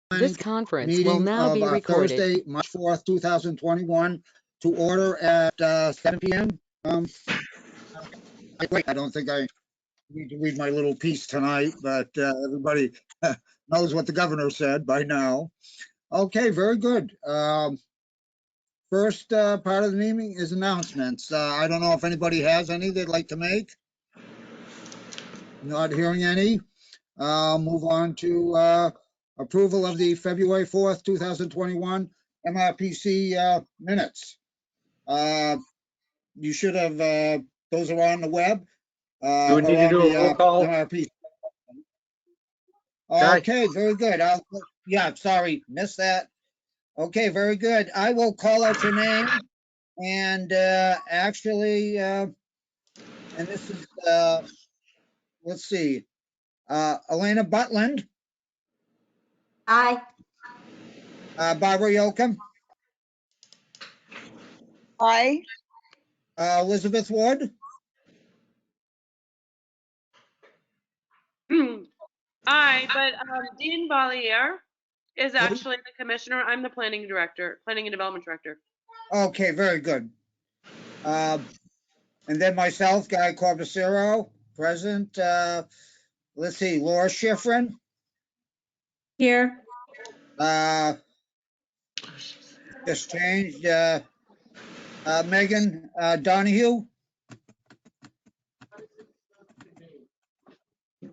This conference will Meeting now be of recorded. Thursday, March 4th, 2021, to order at 7 p.m. I don't think I need to read my little piece tonight, but everybody knows what the governor said by now. Okay, very good. First part of the meeting is announcements. I don't know if anybody has any they'd like to make. Not hearing any. Move on to approval of the February 4th, 2021 MRPC minutes. You should have, those are on the web. Do we need to do a roll call? MRPC. Guy? Okay, very good. Yeah, sorry, missed that. Okay, very good. I will call out your name and actually, and this is, let's see, Elena Butland, Aye. Barbara Yocum, Aye. Elizabeth Wood, Aye, but Dean Valier is actually the commissioner. I'm the planning director, planning and development director. Okay, very good. And then myself, Guy Corbacero, present. Let's see, Laura Schifrin, Here. just changed, Megan Donahue,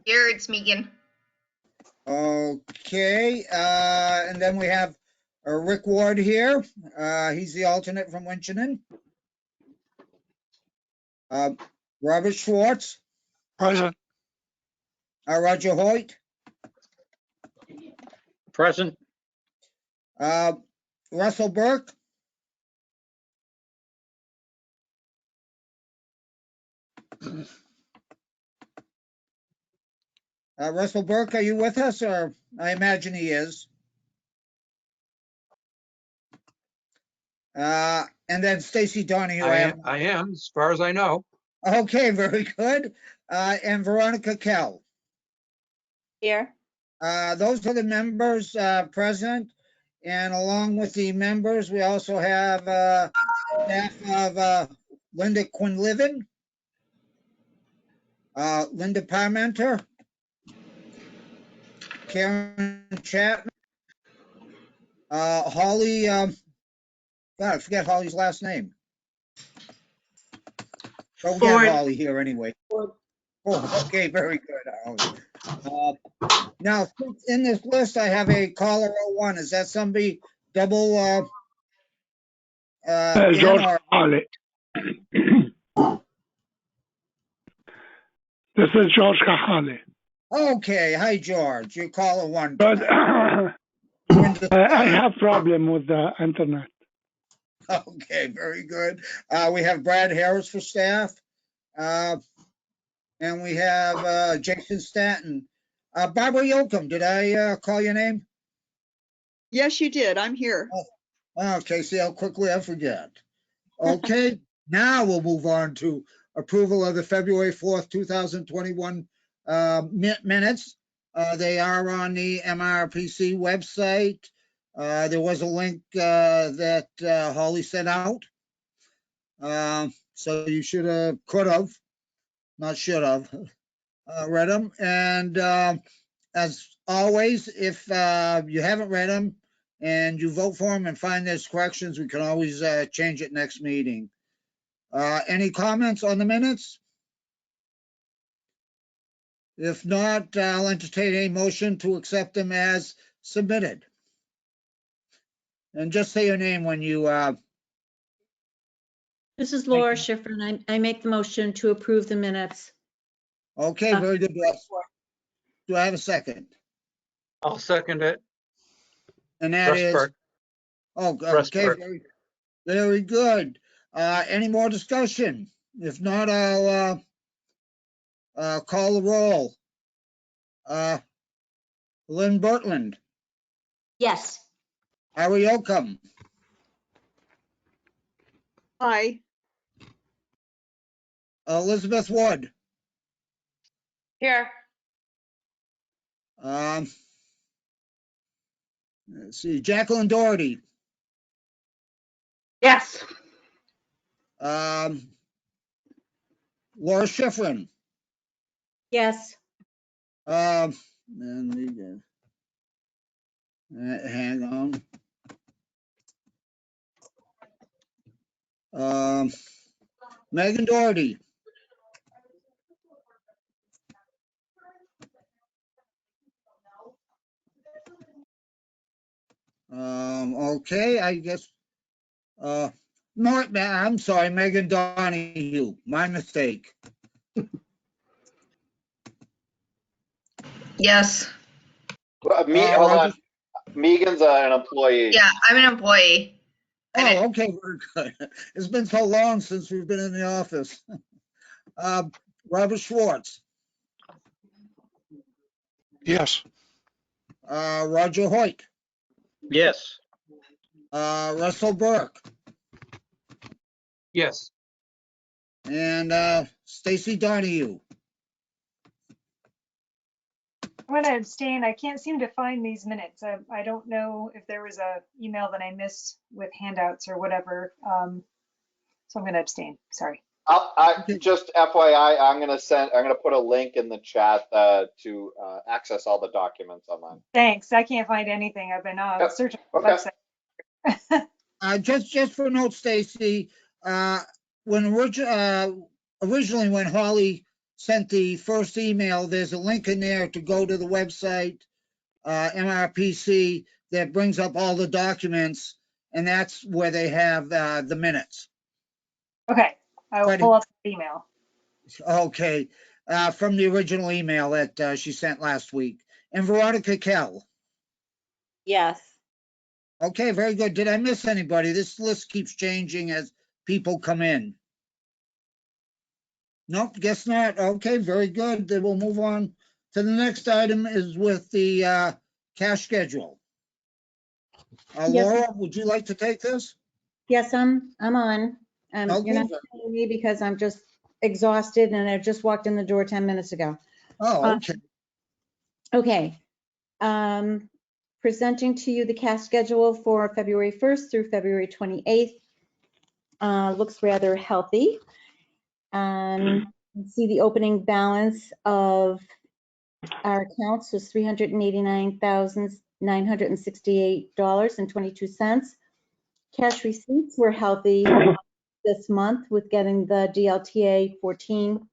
Here, it's Megan. okay, and then we have Rick Ward here. He's the alternate from Winchendon. Robert Schwartz, Present. Roger Hoyt, Present. Russell Burke, Russell Burke, are you with us, or I imagine he is? And then Stacy Donahue. I am, as far as I know. Okay, very good. And Veronica Kell. Here. Those are the members present. And along with the members, we also have staff of Linda Quinlivan, Linda Parmenter, Karen Chapman, Holly, God, I forget Holly's last name. But we have Holly here anyway. Oh, okay, very good, Holly. Now, in this list, I have a caller 01. Is that somebody double? George Kahale. This is George Kahale. Okay, hi, George. You're caller 1. But I have problem with the internet. Okay, very good. We have Brad Harris for staff. And we have Jason Stanton. Barbara Yocum, did I call your name? Yes, you did. I'm here. Okay, see how quickly I forget. Okay, now we'll move on to approval of the February 4th, 2021 minutes. They are on the MRPC website. There was a link that Holly sent out. So you should have, could have, not should have, read them. And as always, if you haven't read them and you vote for them and find there's corrections, we can always change it next meeting. Any comments on the minutes? If not, I'll entertain a motion to accept them as submitted. And just say your name when you. This is Laura Schifrin. I make the motion to approve the minutes. Okay, very good. Do I have a second? I'll second it. And that is. Rustberg. Oh, okay, Rustberg. very good. Any more discussion? If not, I'll call the roll. Lynn Bertland, Yes. Harry Yocum, Aye. Elizabeth Wood, Here. Let's see, Jacqueline Doherty, Yes. Laura Schifrin, Yes. and we got, hang on. Megan Doherty, okay, I guess, no, I'm sorry, Megan Donahue, my mistake. Yes. Hold Roger- on. Megan's an employee. Yeah, I'm an employee. Oh, okay, very good. It's been so long since we've been in the office. Robert Schwartz, Yes. Roger Hoyt, Yes. Russell Burke, Yes. and Stacy Donahue. I'm going to abstain. I can't seem to find these minutes. I don't know if there was a email that I missed with handouts or whatever. So I'm going to abstain. Sorry. Just FYI, I'm gonna put a link in the chat to access all the documents online. Thanks. I can't find anything. I've been Yep. searching the Okay. website. Just for note, Stacy, originally when Holly sent the first email, there's a link in there to go to the website, MRPC, that brings up all the documents, and that's where they have the minutes. Okay. I will Friday. pull up the email. Okay, from the original email that she sent last week. And Veronica Kell. Yes. Okay, very good. Did I miss anybody? This list keeps changing as people come in. Nope, guess not. Okay, very good. Then we'll move on to the next item is with the cash schedule. Yes. Laura, would you like to take this? Yes, I'm on. Okay, You're not very- seeing me because I'm just exhausted and I just walked in the door 10 minutes ago. Oh, okay. Okay. Presenting to you the cash schedule for February 1st through February 28th. Looks rather healthy. You can see the opening balance of our accounts was $389,968.22. Cash receipts were healthy this month with getting the DLTA 14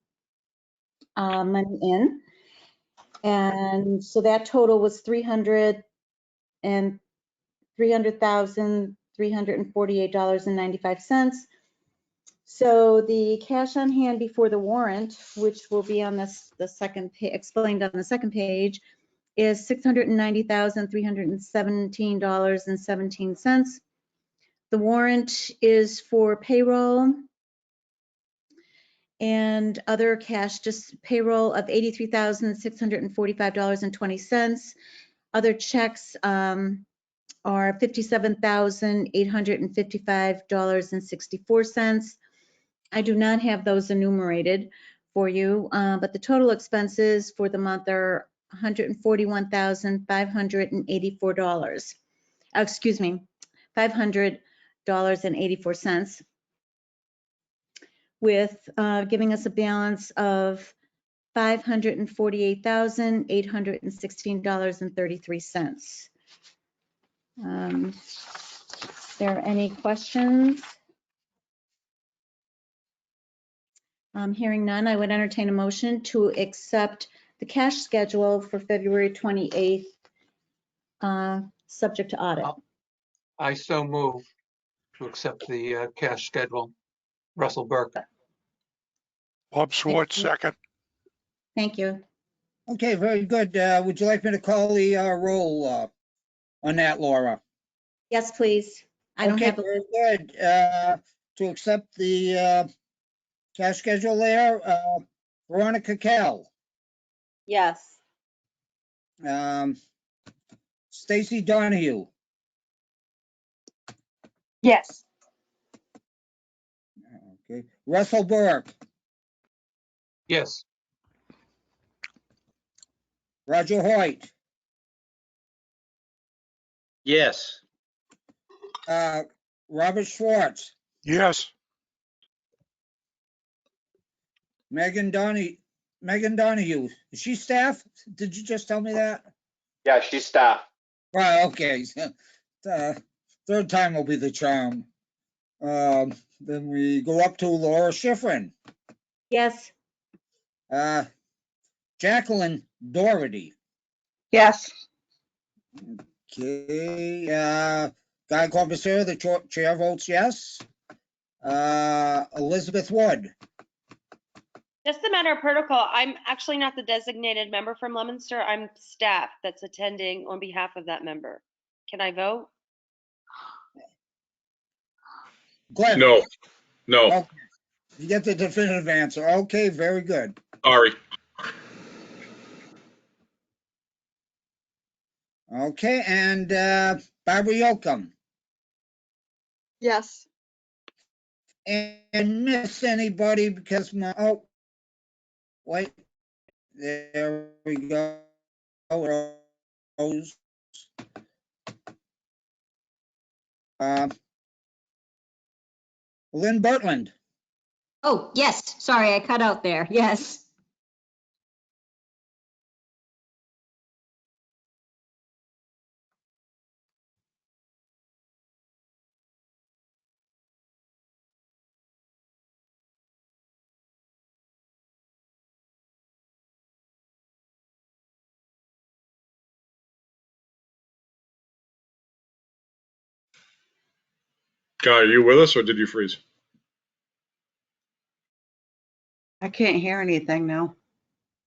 money in. And so that total was $300,348.95. So the cash on hand before the warrant, which will be on the second page, explained on the second page, is $690,317.17. The warrant is for payroll and other cash, just payroll of $83,645.20. Other checks are $57,855.64. I do not have those enumerated for you, but the total expenses for the month are $141,584. Excuse me, $500.84, with giving us a balance of $548,816.33. There any questions? Hearing none, I would entertain a motion to accept the cash schedule for February 28th, subject to audit. I so move to accept the cash schedule. Russell Burke. Bob Schwartz, second. Thank you. Okay, very good. Would you like me to call the roll on that, Laura? Yes, please. I don't Okay, have, very good. To accept the cash schedule there, Veronica Kell, yes. Stacy Donahue, Yes. okay, Russell Burke, Yes. Roger Hoyt, Yes. Robert Schwartz, Yes. Megan Donahue. Is she staff? Did you just tell me that? Yeah, she's staff. Right, okay. Third time will be the charm. Then we go up to Laura Schifrin, Yes. Jacqueline Doherty. Yes. Okay, Guy Corbisier, the chair votes yes. Elizabeth Wood. Just a matter of protocol, I'm actually not the designated member from Leominster. I'm staff that's attending on behalf of that member. Can I vote? Glenn. No. No. Okay. You get the definitive answer. Okay, very good. Sorry. Okay, and Barbara Yocum. Yes. And miss anybody because my, oh, wait, there we go. Rose. Lynn Bertland. Oh, yes, sorry, I cut out there. Yes. Guy, are you with us or did you freeze? I can't hear anything now.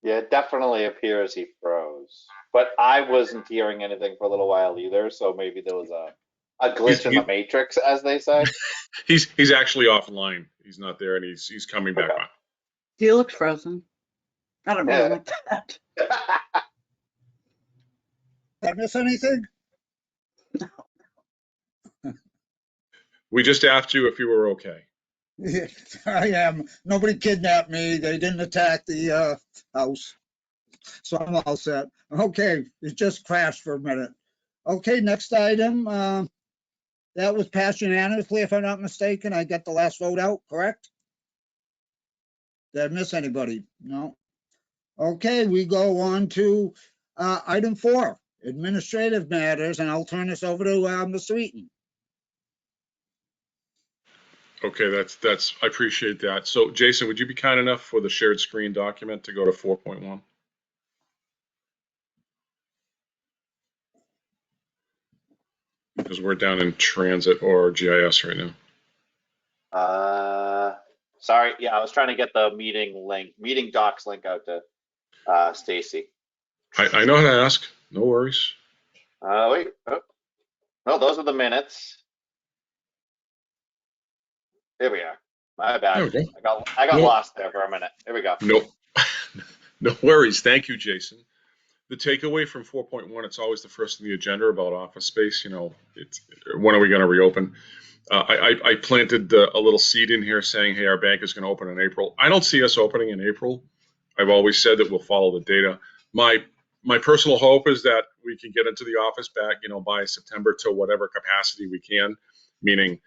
Yeah, it definitely appears he froze. But I wasn't hearing anything for a little while either, so maybe there was a glitch in the matrix, as they say. He's actually offline. He's not there, and he's coming back Okay. on. He looks frozen. I don't really like that. Did I miss anything? We just asked you if you were okay. I am. Nobody kidnapped me. They didn't attack the house. So I'm all set. Okay, it just crashed for a minute. Okay, next item. That was passed unanimously, if I'm not mistaken. I got the last vote out, correct? Did I miss anybody? No. Okay, we go on to item 4, administrative matters, and I'll turn this over to Mr. Eaton. Okay, that's I appreciate that. So Jason, would you be kind enough for the shared screen document to go to 4.1? Because we're down in transit or GIS right now. Sorry, yeah, I was trying to get the meeting docs link out to Stacy. I know how to ask. No worries. Wait, oh. No, those are the minutes. Here we are. My bad. There we go. I got Nope. lost there for a minute. Here we go. Nope. No worries. Thank you, Jason. The takeaway from 4.1, it's always the first on the agenda about office space. You know, it's when are we going to reopen? I planted a little seed in here saying, hey, our bank is going to open in April. I don't see us opening in April. I've always said that we'll follow the data. My personal hope is that we can get into the office back, you know, by September to whatever capacity we can, meaning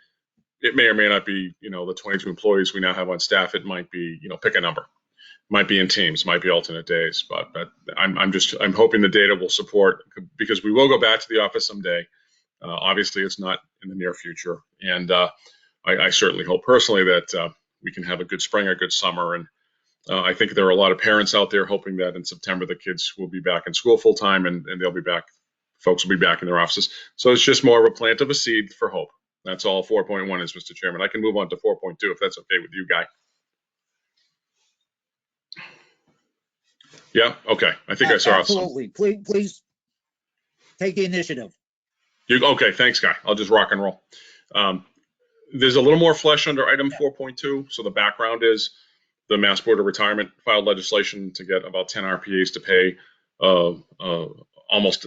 it may or may not be, you know, the 22 employees we now have on staff. It might be, you know, pick a number. Might be in teams, might be alternate days, but I'm hoping the data will support, because we will go back to the office someday. Obviously, it's not in the near future, and I certainly hope personally that we can have a good spring, a good summer, and I think there are a lot of parents out there hoping that in September the kids will be back in school full time, and they'll be back. Folks will be back in their offices. So it's just more of a plant of a seed for hope. That's all 4.1 is, Mr. Chairman. I can move on to 4.2 if that's okay with you, Guy. Yeah. Okay. I think I saw. Absolutely. Please take the initiative. Okay. Thanks, Guy. I'll just rock and roll. There's a little more flesh under item 4.2. So the background is the Mass Board of Retirement filed legislation to get about 10 RPAs to pay almost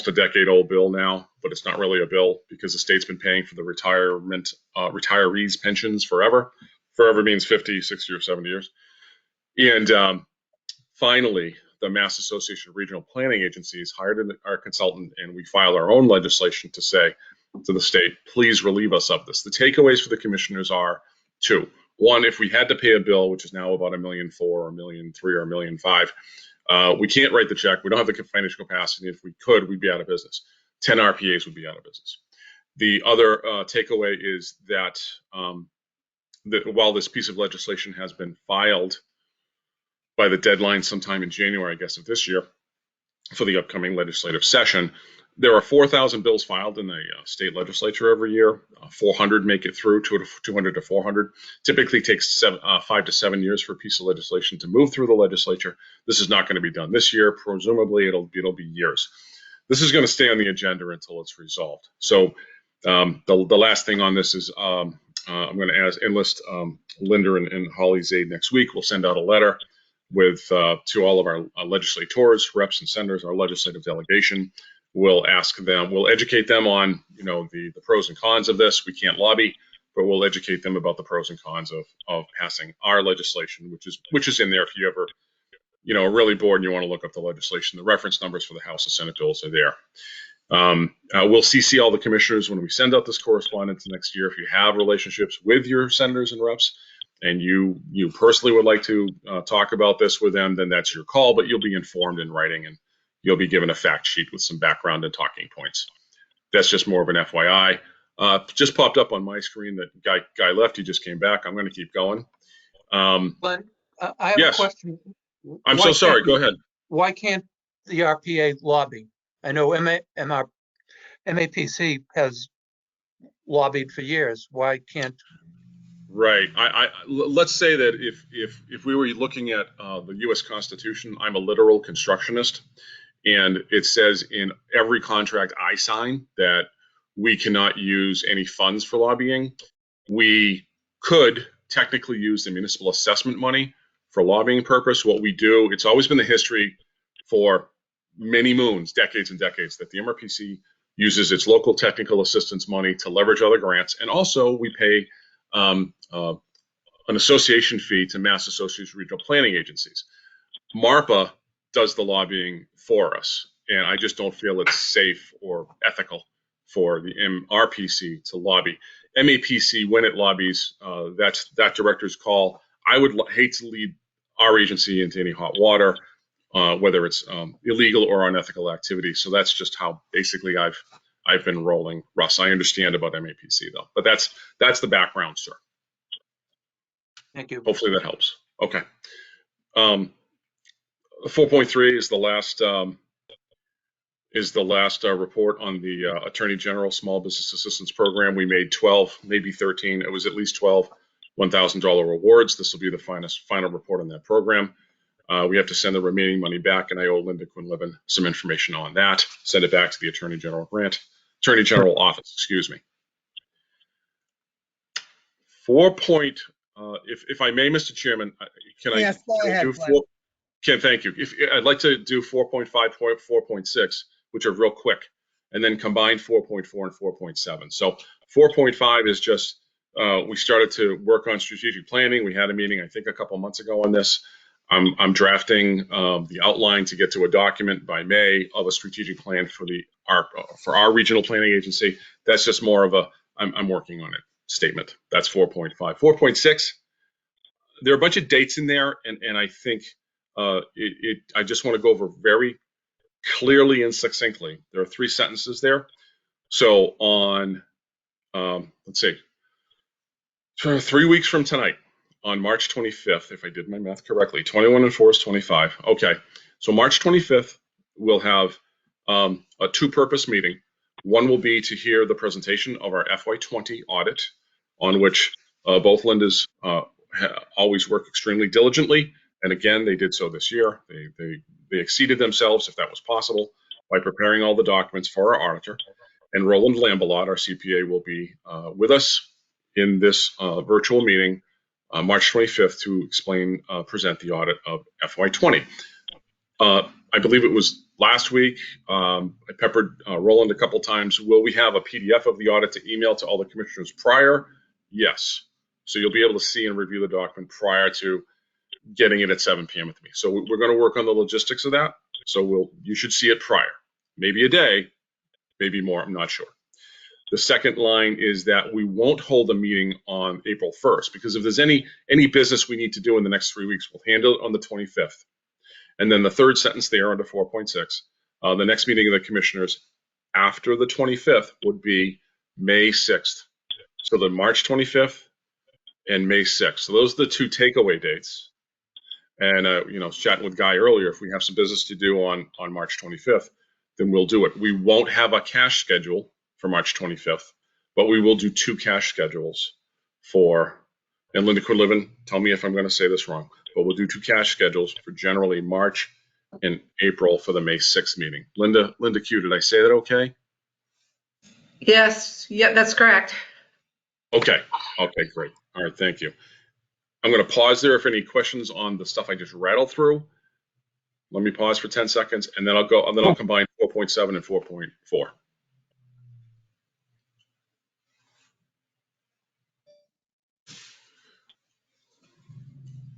a decade-old bill now, but it's not really a bill because the state's been paying for the retirees' pensions forever. Forever means 50, 60, or 70 years. And finally, the Mass Association of Regional Planning Agencies hired our consultant, and we filed our own legislation to say to the state, please relieve us of this. The takeaways for the commissioners are two. One, if we had to pay a bill, which is now about $1.4 million or $1.3 million or $1.5 million, we can't write the check. We don't have the financial capacity. If we could, we'd be out of business. 10 RPAs would be out of business. The other takeaway is that, that while this piece of legislation has been filed by the deadline sometime in January, I guess, of this year for the upcoming legislative session, there are 4,000 bills filed in the state legislature every year. 400 make it through, 200 to 400. Typically takes 5 to 7 years for a piece of legislation to move through the legislature. This is not going to be done this year. Presumably, it'll be years. This is going to stay on the agenda until it's resolved. So the last thing on this is I'm going to enlist Linda and Holly's aid next week. We'll send out a letter with to all of our legislators, reps and senators, our legislative delegation. We'll ask them, we'll educate them on, the pros and cons of this. We can't lobby, but we'll educate them about the pros and cons of passing our legislation, which is in there. If you ever, are really bored and you want to look up the legislation, the reference numbers for the House and Senate bills are there. We'll CC all the commissioners when we send out this correspondence next year. If you have relationships with your senators and reps, and you personally would like to talk about this with them, then that's your call, but you'll be informed in writing and you'll be given a fact sheet with some background and talking points. That's just more of an FYI. Just popped up on my screen that guy left. He just came back. I'm going to keep going. Glenn, I have yes. a question. I'm so sorry. Go ahead. Why can't the RPA lobby? I know MAPC has lobbied for years. Why can't? Right. Let's say that if we were looking at the U.S. Constitution, I'm a literal constructionist, and it says in every contract I sign that we cannot use any funds for lobbying. We could technically use the municipal assessment money for lobbying purpose. What we do, it's always been the history for many moons, decades and decades, that the MRPC uses its local technical assistance money to leverage other grants, and also we pay an association fee to Mass Association of Regional Planning Agencies. MARPA does the lobbying for us, and I just don't feel it's safe or ethical for the MRPC to lobby. MAPC, when it lobbies, that's that director's call. I would hate to lead our agency into any hot water, whether it's illegal or unethical activity. So that's just how basically I've been rolling. Russ, I understand about MAPC though, but that's the background, sir. Thank you. Hopefully that helps. Okay. 4.3 is the last report on the Attorney General Small Business Assistance Program. We made 12, maybe 13. It was at least 12 $1,000 awards. This will be the final report on that program. We have to send the remaining money back, and I owe Linda Quinlivan some information on that. Send it back to the Attorney General Office, excuse me. 4. If I may, Mr. Chairman, can I? Yes, go ahead, do Glenn. 4? Thank you. I'd like to do 4.5, 4.6, which are real quick, and then combine 4.4 and 4.7. So 4.5 is just we started to work on strategic planning. We had a meeting, I think, a couple months ago on this. I'm drafting the outline to get to a document by May of a strategic plan for our regional planning agency. That's just more of a I'm working on it statement. That's 4.5. 4.6. There are a bunch of dates in there, and I think I just want to go over very clearly and succinctly. There are 3 sentences there. So on let's see, 3 weeks from tonight, on March 25th, if I did my math correctly, 21 and 4 is 25. Okay, so March 25th, we'll have a 2-purpose meeting. One will be to hear the presentation of our FY20 audit, on which both Lindas always work extremely diligently. And again, they did so this year. They exceeded themselves, if that was possible, by preparing all the documents for our auditor. And Roland Lambalot, our CPA, will be with us in this virtual meeting March 25th to present the audit of FY20. I believe it was last week. I peppered Roland a couple times. Will we have a PDF of the audit to email to all the commissioners prior? Yes. So you'll be able to see and review the document prior to getting it at 7 p.m. with me. So we're going to work on the logistics of that. So you should see it prior, maybe a day, maybe more. I'm not sure. The second line is that we won't hold a meeting on April 1st, because if there's any business we need to do in the next 3 weeks, we'll handle it on the 25th. And then the third sentence there under 4.6, the next meeting of the commissioners after the 25th would be May 6th. So the March 25th and May 6th. So those are the two takeaway dates. And, you know, I was chatting with Guy earlier, if we have some business to do on March 25th, then we'll do it. We won't have a cash schedule for March 25th, but we will do 2 cash schedules for, and Linda Quinlivan, tell me if I'm going to say this wrong, but we'll do 2 cash schedules for generally March and April for the May 6th meeting. Linda Q, did I say that okay? Yes, yeah, that's correct. Okay, great. All right, thank you. I'm going to pause there if any questions on the stuff I just rattled through. Let me pause for 10 seconds, and then I'll combine 4.7 and 4.4.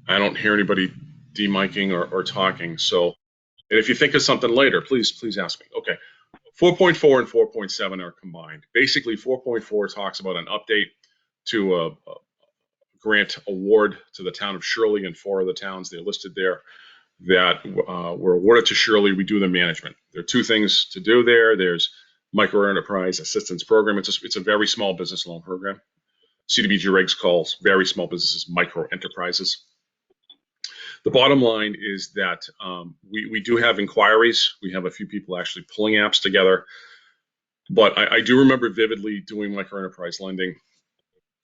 I don't hear anybody demiking or talking. So, and if you think of something later, please ask me. Okay, 4.4 and 4.7 are combined. Basically, 4.4 talks about an update to a grant award to the town of Shirley and 4 of the towns they're listed there that were awarded to Shirley. We do the management. There are 2 things to do there. There's micro enterprise assistance program. It's a very small business loan program. CDBG regs calls very small businesses micro enterprises. The bottom line is that we do have inquiries. We have a few people actually pulling apps together. But I do remember vividly doing micro enterprise lending,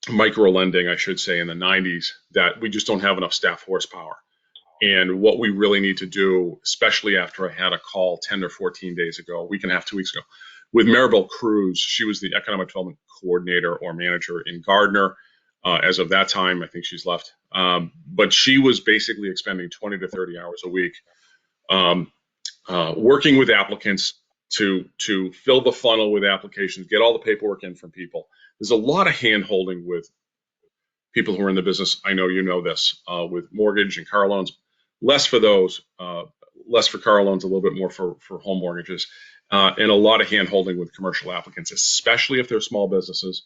micro lending, I should say, in the 90s, that we just don't have enough staff horsepower. And what we really need to do, especially after I had a call 10 or 14 days ago, a week and a half, 2 weeks ago, with Maribel Cruz. She was the economic development coordinator or manager in Gardner. As of that time, I think she's left. But she was basically expending 20 to 30 hours a week working with applicants to fill the funnel with applications, get all the paperwork in from people. There's a lot of hand-holding with people who are in the business. I know you know this, with mortgage and car loans. Less for those, less for car loans, a little bit more for home mortgages, and a lot of hand-holding with commercial applicants, especially if they're small businesses.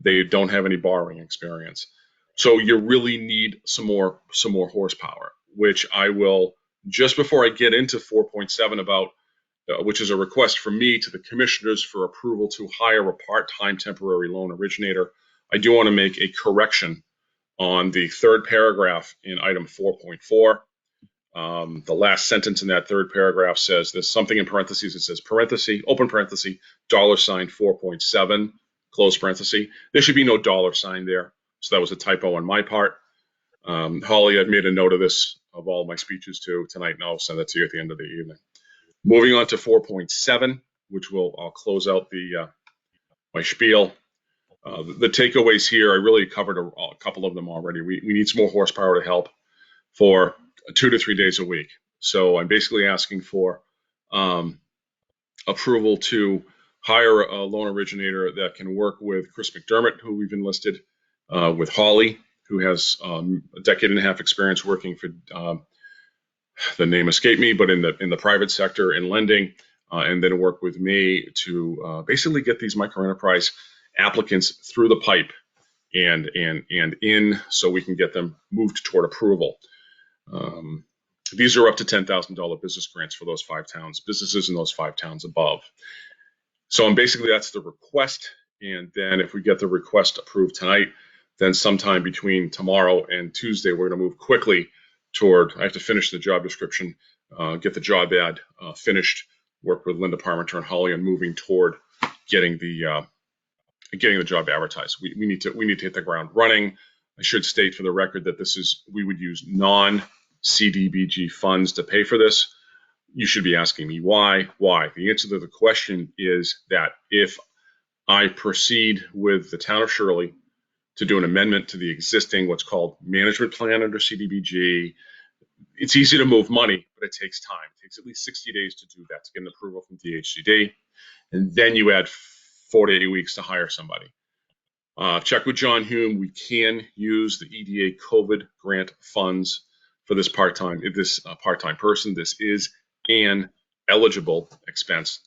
They don't have any borrowing experience. So you really need some more horsepower, which I will, just before I get into 4.7 about, which is a request from me to the commissioners for approval to hire a part-time temporary loan originator. I do want to make a correction on the 3rd paragraph in item 4.4. The last sentence in that 3rd paragraph says there's something in parentheses. It says parenthesis, open parenthesis, $ 4.7, close parenthesis. There should be no $ there. So that was a typo on my part. Holly, I've made a note of this, of all my speeches too tonight, and I'll send it to you at the end of the evening. Moving on to 4.7, which I'll close out my spiel. The takeaways here, I really covered a couple of them already. We need some more horsepower to help for 2 to 3 days a week. So I'm basically asking for approval to hire a loan originator that can work with Chris McDermott, who we've enlisted, with Holly, who has a decade and a half experience working for, the name escaped me, but in the private sector in lending, and then work with me to basically get these micro enterprise applicants through the pipe and in, so we can get them moved toward approval. These are up to $10,000 business grants for those 5 towns, businesses in those 5 towns above. So that's the request. And then if we get the request approved tonight, then sometime between tomorrow and Tuesday, we're going to move quickly toward, I have to finish the job description, get the job ad finished, work with Linda Parmenter and Holly on moving toward getting the job advertised. We need to hit the ground running. I should state for the record that we would use non-CDBG funds to pay for this. You should be asking me why. Why? The answer to the question is that if I proceed with the town of Shirley to do an amendment to the existing what's called management plan under CDBG, it's easy to move money, but it takes time. It takes at least 60 days to do that, to get an approval from DHCD. And then you add 4 to 8 weeks to hire somebody. Check with John Hume. We can use the EDA COVID grant funds for this part-time person. This is an eligible expense,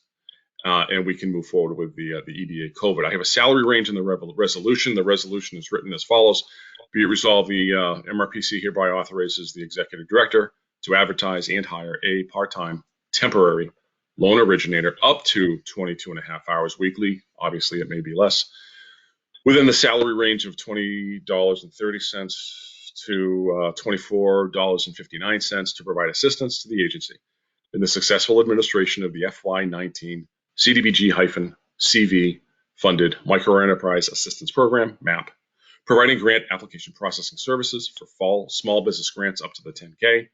and we can move forward with the EDA COVID. I have a salary range in the resolution. The resolution is written as follows. Be it resolved, the MRPC hereby authorizes the executive director to advertise and hire a part-time temporary loan originator up to 22.5 hours weekly. Obviously, it may be less, within the salary range of $20.30 to $24.59 to provide assistance to the agency in the successful administration of the FY19 CDBG-CV funded Microenterprise Assistance Program, MAP, providing grant application processing services for fall small business grants up to the 10K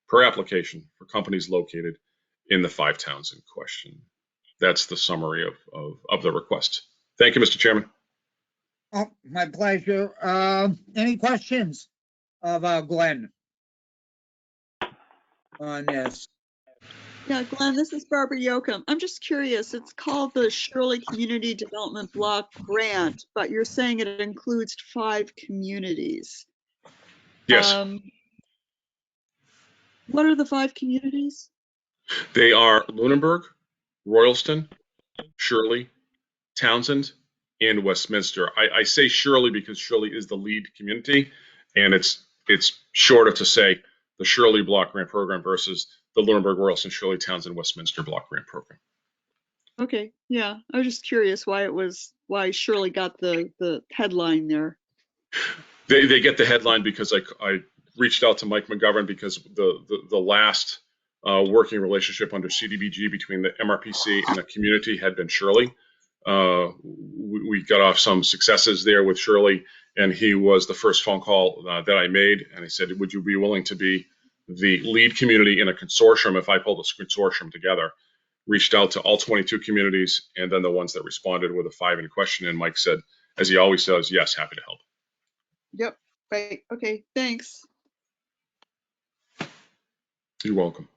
per application for companies located in the 5 towns in question. That's the summary of the request. Thank you, Mr. Chairman. Oh, my pleasure. Any questions of Glenn on this? Yeah, Glenn, this is Barbara Yocum. I'm just curious. It's called the Shirley Community Development Block Grant, but you're saying it includes 5 communities. Yes, What are the 5 communities? they are Lunenburg, Royalston, Shirley, Townsend, and Westminster. I say Shirley because Shirley is the lead community, and it's shorter to say the Shirley Block Grant Program versus the Lunenburg, Royalston, Shirley, Townsend, Westminster Block Grant Program. Okay, yeah, I was just curious why Shirley got the headline there. They get the headline because I reached out to Mike McGovern because the last working relationship under CDBG between the MRPC and the community had been Shirley. We got off some successes there with Shirley, and he was the first phone call that I made. And he said, would you be willing to be the lead community in a consortium if I pulled a consortium together? Reached out to all 22 communities, and then the ones that responded were the 5 in question. And Mike said, as he always does, yes, happy to help. Yep, right, okay, thanks. You're welcome.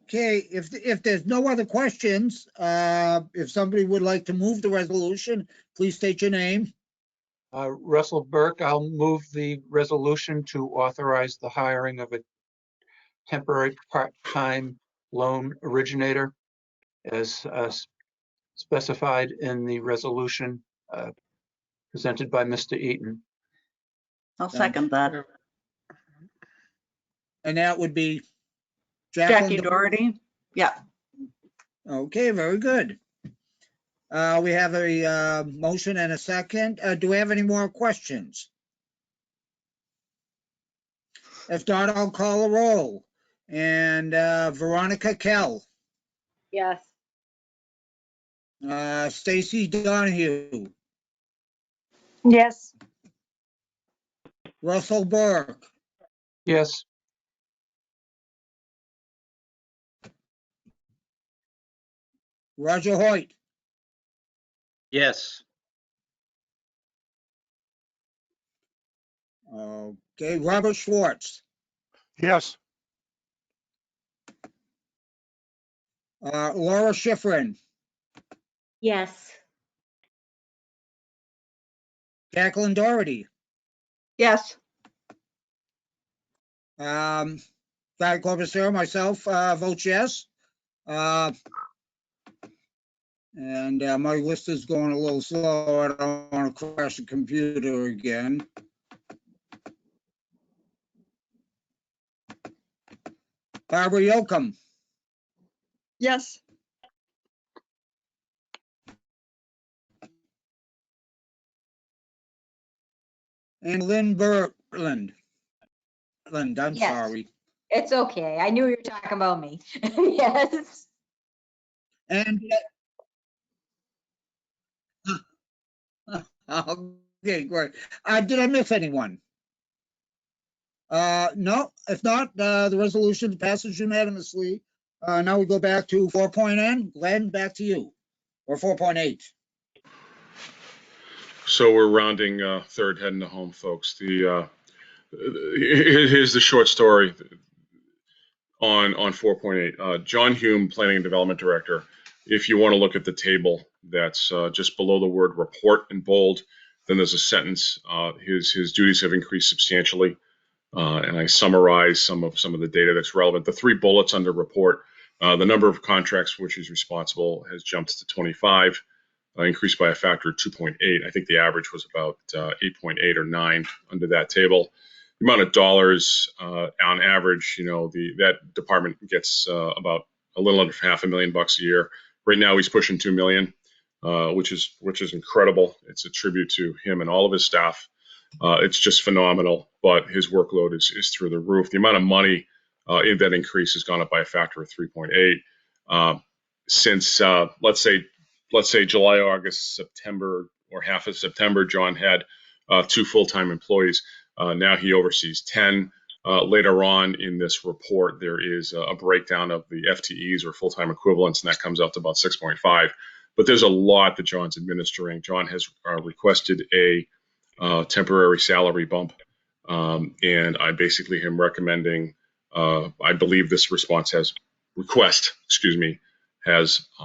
Okay, if there's no other questions, if somebody would like to move the resolution, please state your name. Russell Burke, I'll move the resolution to authorize the hiring of a temporary part-time loan originator as specified in the resolution presented by Mr. Eaton. I'll second that. And that would be Jackie Jacqueline. Doherty? Yeah. Okay, very good. We have a motion and a second. Do we have any more questions? If not, I'll call a roll. And Veronica Kell, Yes. Stacy Donahue, Yes. Russell Burke, Yes, Roger Hoyt, Yes. okay, Robert Schwartz, Yes. Laura Schifrin, Yes. Jacqueline Doherty, Yes. Guy Corbisier, myself, votes yes. And my list is going a little slow. I don't want to crash the computer again. Barbara Yocum, Yes. and Lynn Bertland. I'm Yes. sorry. It's okay. I knew you were talking about me. Yes. And okay, great. Did I miss anyone? No, if not, the resolution passes unanimously. Now we go back to 4.N. Glenn, back to you. Or 4.8. So we're rounding third, heading to home, folks. Here's the short story on 4.8. John Hume, Planning and Development Director. If you want to look at the table that's just below the word report in bold, then there's a sentence. His duties have increased substantially and I summarize some of the data that's relevant. The 3 bullets under report, the number of contracts for which he's responsible has jumped to 25, increased by a factor of 2.8. I think the average was about 8.8 or 9 under that table. The amount of dollars on average, that department gets about a little under $500,000 a year. Right now, he's pushing $2 million, which is incredible. It's a tribute to him and all of his staff. It's just phenomenal, but his workload is through the roof. The amount of money in that increase has gone up by a factor of 3.8 since let's say July, August, September, or half of September. John had 2 full-time employees. Now he oversees 10. Later on in this report, there is a breakdown of the FTEs or full-time equivalents, and that comes out to about 6.5. But there's a lot that John's administering. John has requested a temporary salary bump, and I basically am recommending, I believe this response has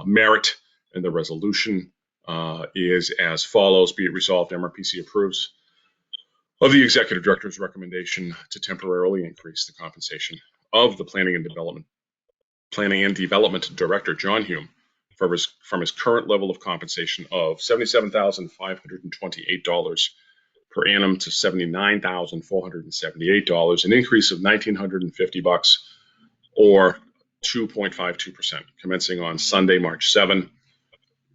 merit, and the resolution is as follows. Be it resolved, MRPC approves of the Executive Director's recommendation to temporarily increase the compensation of the Planning and Development Director, John Hume, from his current level of compensation of $77,528 per annum to $79,478, an increase of $1,950 or 2.52%, commencing on Sunday, March 7,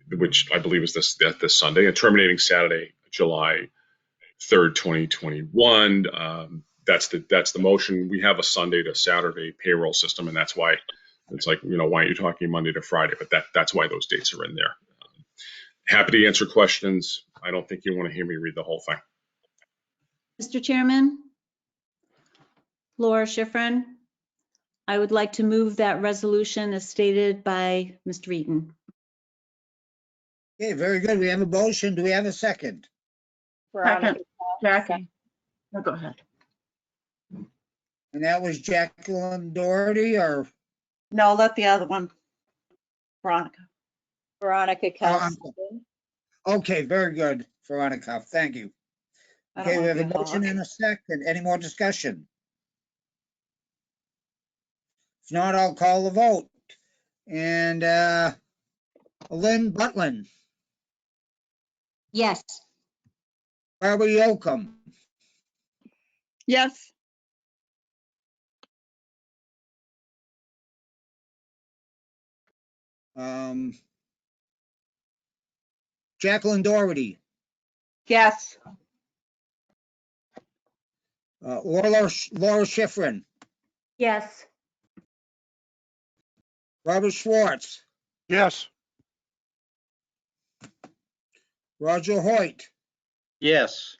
which I believe is this Sunday, and terminating Saturday, July 3rd, 2021. That's the motion. We have a Sunday to Saturday payroll system, and that's why it's like, why aren't you talking Monday to Friday? But that's why those dates are in there. Happy to answer questions. I don't think you want to hear me read the whole thing. Mr. Chairman, Laura Schifrin, I would like to move that resolution as stated by Mr. Eaton. Okay, very good. We have a motion. Do we have a second? Second, Jackie. No, go ahead. And that was Jacqueline Doherty, or? No, let the other one. Veronica. Veronica Kelson. Okay, very good, Veronica. Thank you. Okay, we have a motion and a second. Any more discussion? If not, I'll call the vote. And Lynn Butlin, Yes. Barbara Yocum, Yes. Jacqueline Doherty, Yes. Laura Schifrin, Yes. Robert Schwartz, Yes. Roger Hoyt, Yes.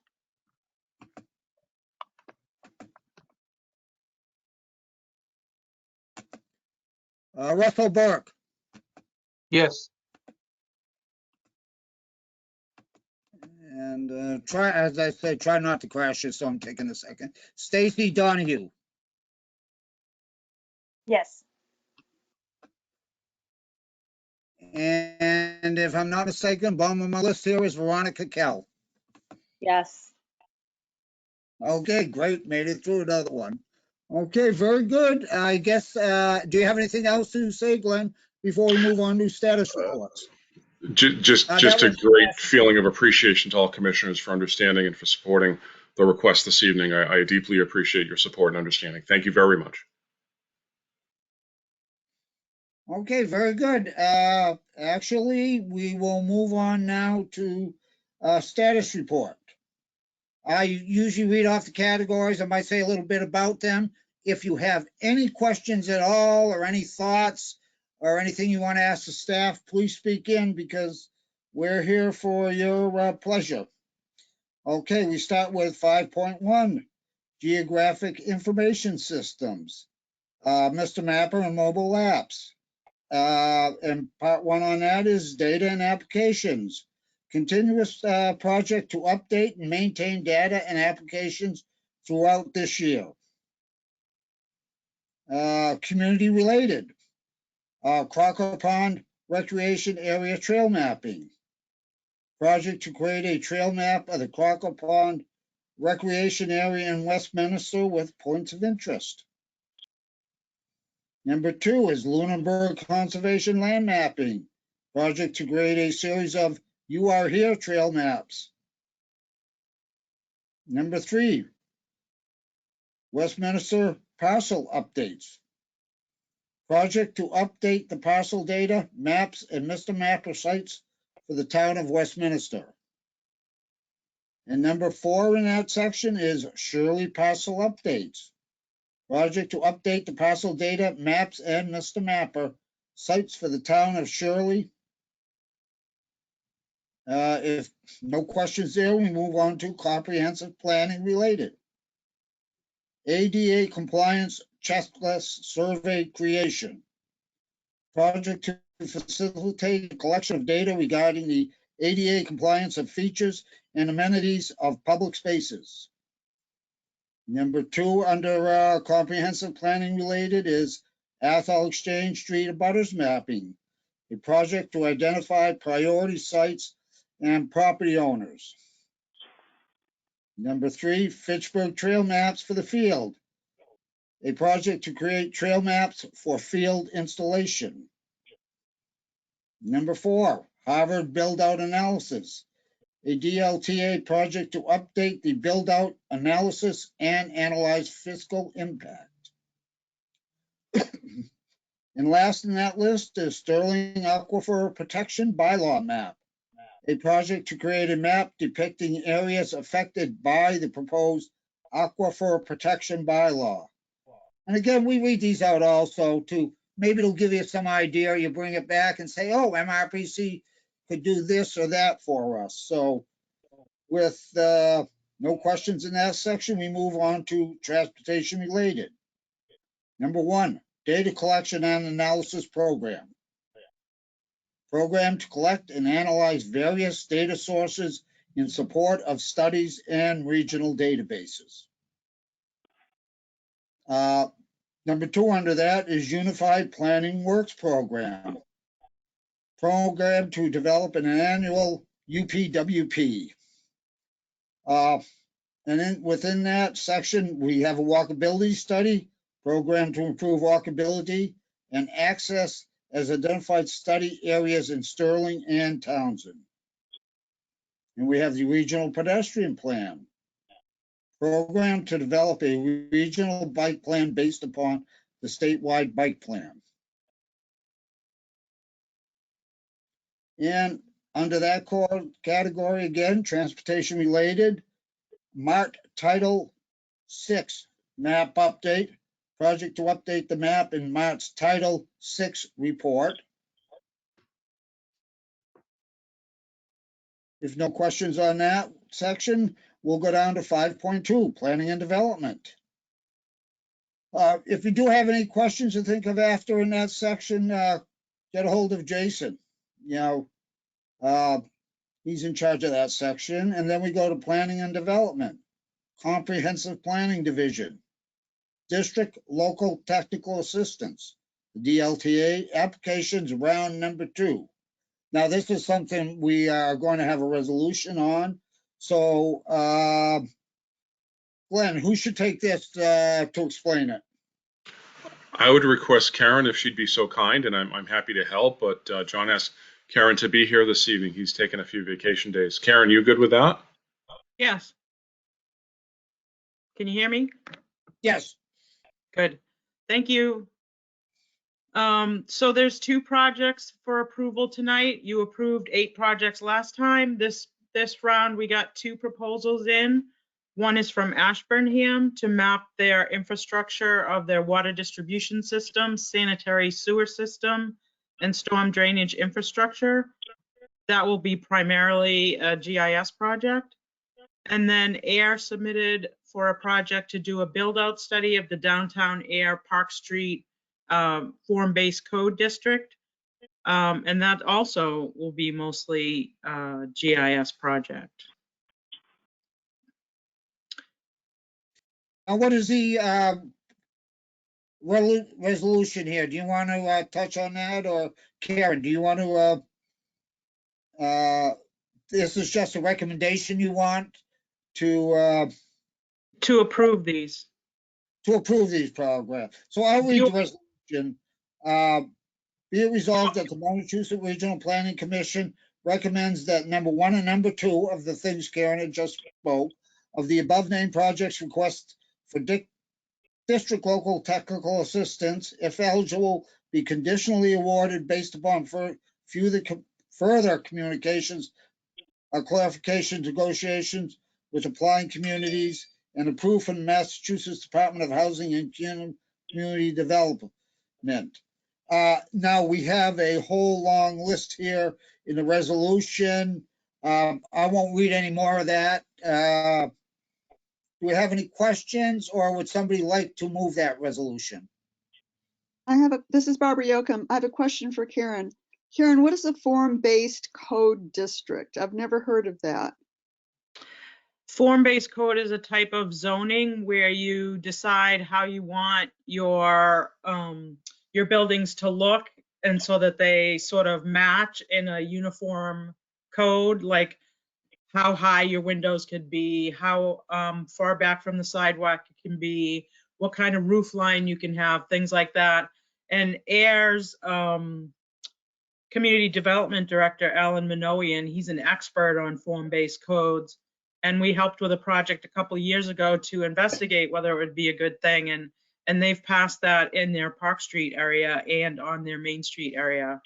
Russell Burke, Yes. and as I said, try not to crash it, so I'm taking a second. Stacy Donahue, Yes. and if I'm not mistaken, bottom of my list here is Veronica Kell. Yes. Okay, great, made it through another one. Okay, very good. I guess, do you have anything else to say, Glenn, before we move on to status reports? Just a great feeling of appreciation to all commissioners for understanding and for supporting the request this evening. I deeply appreciate your support and understanding. Thank you very much. Okay, very good. Actually, we will move on now to status report. I usually read off the categories. I might say a little bit about them. If you have any questions at all or any thoughts or anything you want to ask the staff, please speak in because we're here for your pleasure. Okay, we start with 5.1, Geographic Information Systems. Mr. Mapper and Mobile Apps. And part 1 on that is Data and Applications. Continuous project to update and maintain data and applications throughout this year. Community related. Crocker Pond Recreation Area Trail Mapping. Project to create a trail map of the Crocker Pond recreation area in Westminster with points of interest. Number 2 is Lunenburg Conservation Land Mapping, project to create a series of You Are Here trail maps. Number 3, Westminster parcel updates. Project to update the parcel data, maps, and Mr. Mapper sites for the town of Westminster. And number 4 in that section is Shirley parcel updates. Project to update the parcel data, maps, and Mr. Mapper sites for the town of Shirley. If no questions there, we move on to comprehensive planning related. ADA compliance checklist survey creation. Project to facilitate the collection of data regarding the ADA compliance of features and amenities of public spaces. Number 2 under comprehensive planning related is Athol Exchange Street abutters mapping, a project to identify priority sites and property owners. Number 3, Fitchburg trail maps for the field, a project to create trail maps for field installation. Number 4, Harvard build-out analysis, a DLTA project to update the build-out analysis and analyze fiscal impact. And last in that list is Sterling Aquifer Protection Bylaw Map, a project to create a map depicting areas affected by the proposed Aquifer Protection Bylaw. And again, we read these out also to, maybe it'll give you some idea. You bring it back and say, oh, MRPC could do this or that for us. So with no questions in that section, we move on to transportation related. Number 1, data collection and analysis program. Program to collect and analyze various data sources in support of studies and regional databases. Number 2 under that is Unified Planning Works Program. Program to develop an annual UPWP. And then within that section, we have a walkability study, program to improve walkability and access as identified study areas in Sterling and Townsend. And we have the regional pedestrian plan, program to develop a regional bike plan based upon the statewide bike plan. And under that core category, again, transportation related, MART Title 6 map update, project to update the map in MART's Title 6 report. If no questions on that section, we'll go down to 5.2, planning and development. If you do have any questions to think of after in that section, get a hold of Jason. You know, he's in charge of that section. And then we go to planning and development, comprehensive planning division, district local technical assistance, DLTA applications round number 2. Now, this is something we are going to have a resolution on. So, Glenn, who should take this to explain it? I would request Karen if she'd be so kind, and I'm happy to help, but John asked Karen to be here this evening. He's taken a few vacation days. Karen, you good with that? Yes. Can you hear me? Yes. Good. Thank you. So there's 2 projects for approval tonight. You approved 8 projects last time. This round, we got 2 proposals in. One is from Ashburnham to map their infrastructure of their water distribution system, sanitary sewer system, and storm drainage infrastructure. That will be primarily a GIS project. And then AIR submitted for a project to do a build-out study of the downtown AIR Park Street form-based code district. And that also will be mostly a GIS project. Now, what is the resolution here? Do you want to touch on that, or Karen, do you want to, this is just a recommendation you want to To approve these. to approve these programs. So I'll read the resolution. Be it resolved that the Massachusetts Regional Planning Commission recommends that number 1 and number 2 of the things Karen had just spoke of the above named projects request for district local technical assistance, if eligible, be conditionally awarded based upon further communications or clarification negotiations with applying communities and approved from the Massachusetts Department of Housing and Community Development. Now we have a whole long list here in the resolution. I won't read any more of that. Do we have any questions, or would somebody like to move that resolution? This is Barbara Yocum. I have a question for Karen. Karen, what is a form-based code district? I've never heard of that. Form-based code is a type of zoning where you decide how you want your buildings to look, and so that they sort of match in a uniform code, like how high your windows could be, how far back from the sidewalk it can be, what kind of roof line you can have, things like that. And AIR's Community Development Director, Alan Minoian, he's an expert on form-based codes. And we helped with a project a couple of years ago to investigate whether it would be a good thing. And they've passed that in their Park Street area and on their Main Street area.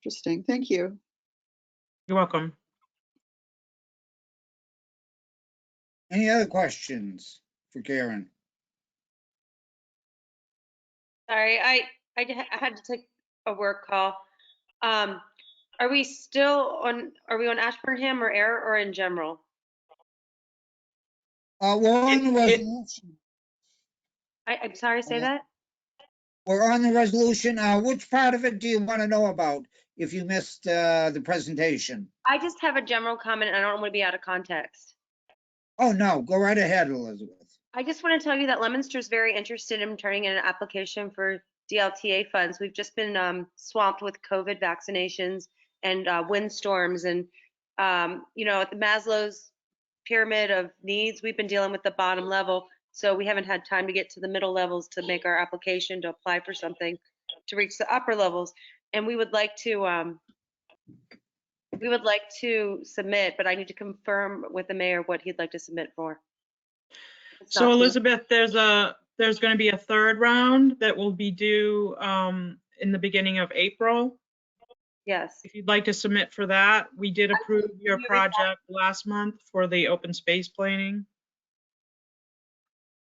Interesting. Thank you. You're welcome. Any other questions for Karen? Sorry, I had to take a work call. Are we still on, are we on Ashburnham or Air or in general? We're on the resolution. I'm sorry, say that? We're on the resolution. Which part of it do you want to know about if you missed the presentation? I just have a general comment and I don't want to be out of context. Oh, no, go right ahead, Elizabeth. I just want to tell you that Leominster is very interested in turning in an application for DLTA funds. We've just been swamped with COVID vaccinations and windstorms, and you know, at the Maslow's pyramid of needs, we've been dealing with the bottom level, so we haven't had time to get to the middle levels to make our application to apply for something to reach the upper levels. And we would like to submit, but I need to confirm with the mayor what he'd like to submit for. So Elizabeth, there's going to be a third round that will be due in the beginning of April. Yes. If you'd like to submit for that, we did approve your project last month for the open space planning.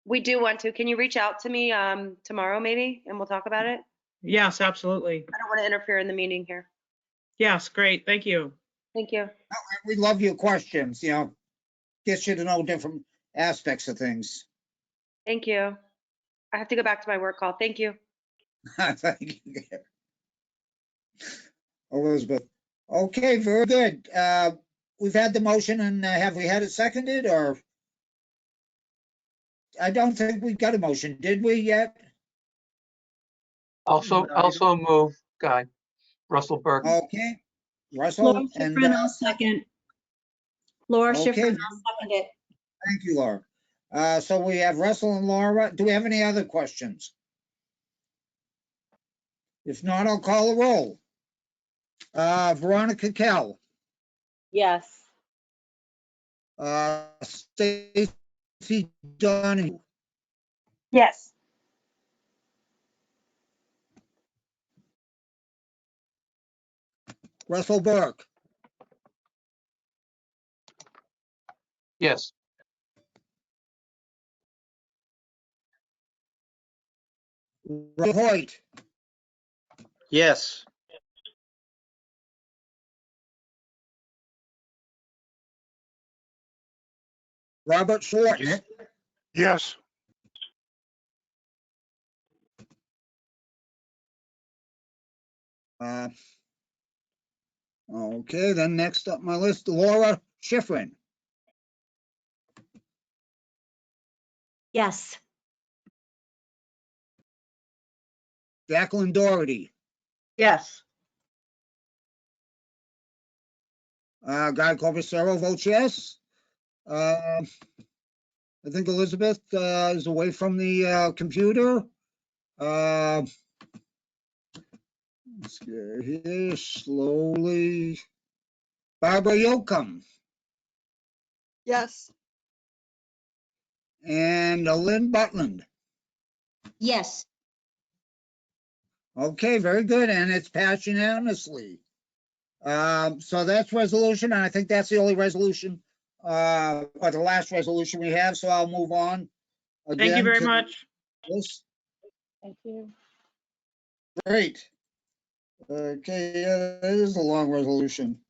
We do want to. Can you reach out to me tomorrow maybe, and we'll talk about it? Yes, absolutely. I don't want to interfere in the meeting here. Yes, great. Thank you. Thank you. We love your questions, you know, gets you to know different aspects of things. Thank you. I have to go back to my work call. Thank you. Thank you, Elizabeth. Okay, very good. We've had the motion, and have we had it seconded, or? I don't think we got a motion, did we yet? Also move, Guy. Russell Burke. Okay, Russell. Laura and Schifrin, I'll second. Laura Okay. Schifrin, I'll second it. Thank you, Laura. So we have Russell and Laura. Do we have any other questions? If not, I'll call a roll. Veronica Kell, Yes. Stacy Donahue, Yes. Russell Burke, Yes. Roy Hoyt, Yes. Robert Schwartz, Yes. Okay, then next up my list, Laura Schifrin, Yes. Jacqueline Doherty, Yes. Guy Corvusero votes yes. I think Elizabeth is away from the computer. Let's get here slowly. Barbara Yocum Yes. and Lynn Butland. Yes. Okay, very good, and it's passed unanimously. So that's resolution, and I think that's the only resolution, or the last resolution we have, so I'll move on. Thank you Again very to much. this. Thank you. Great. Okay, that is a long resolution.